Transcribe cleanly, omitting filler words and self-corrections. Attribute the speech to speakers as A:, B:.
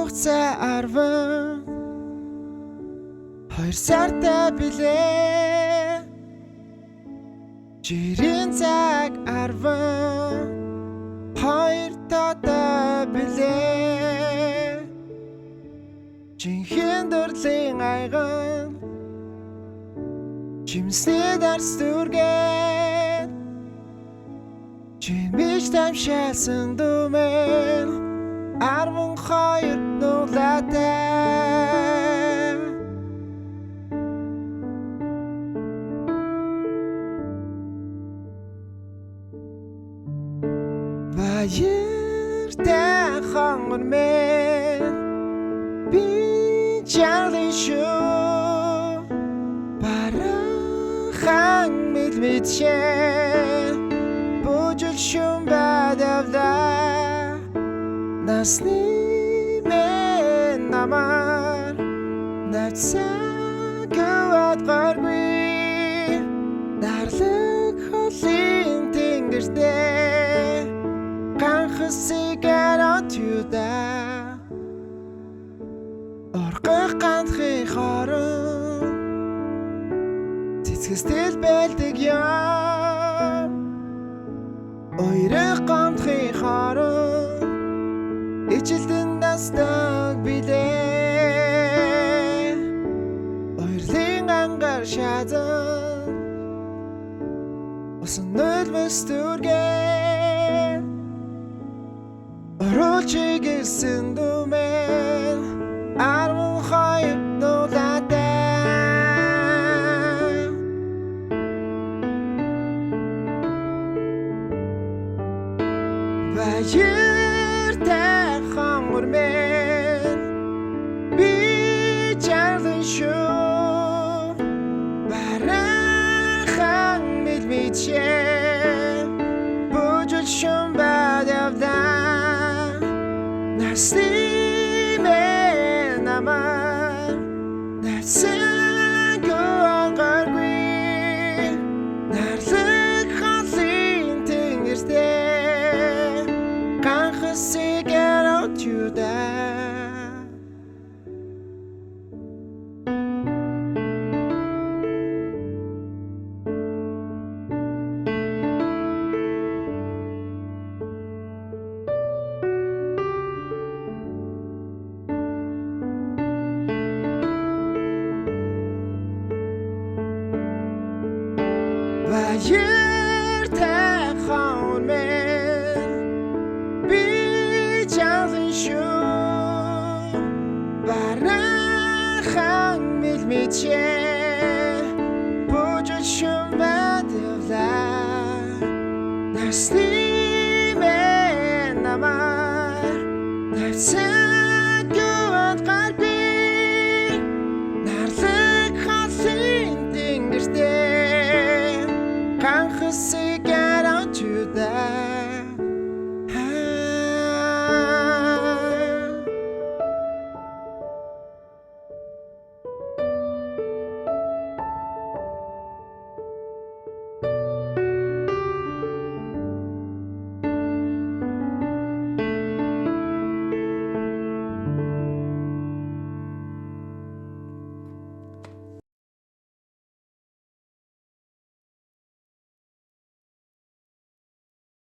A: хугацаа 2 сартай билээ. Жирийн цаг 2 татай билээ. Жинхэнэ дурлийн айган чимсний дарс дүргээд чимэж тамшаасан дүмэн 12 нуулаатай. Баяртай хонгор мэн би чарлин шүү. Барахан мэлмэтшээ бүжил шүм бадавлаа. Насны мен намар навцаа гавад гаргүй. Дарлаг холын тэнгэртэй ганхсыг аратюда оргох ганхын хорон цэцгэстэл байлдаг юм. Ойрох ганхын хорон ижилдэн дастаг билээ. Ойрлын ангар шазан усан нулмэс дүргэн оруулж ирсэн дүмэн 12 нуулаатай. Баяртай хонгор мэн би чарлин шүү. Барахан мэлмэтшээ бүжил шүм бадавлаа. Насны мен намар навцаа гавад гаргүй. Дарлаг холын тэнгэртэй ганхсыг аратюда. Баяртай хонгор мэн би чарлин шүү. Барахан мэлмэтшээ бүжил шүм бадавлаа. Насны мен намар навцаа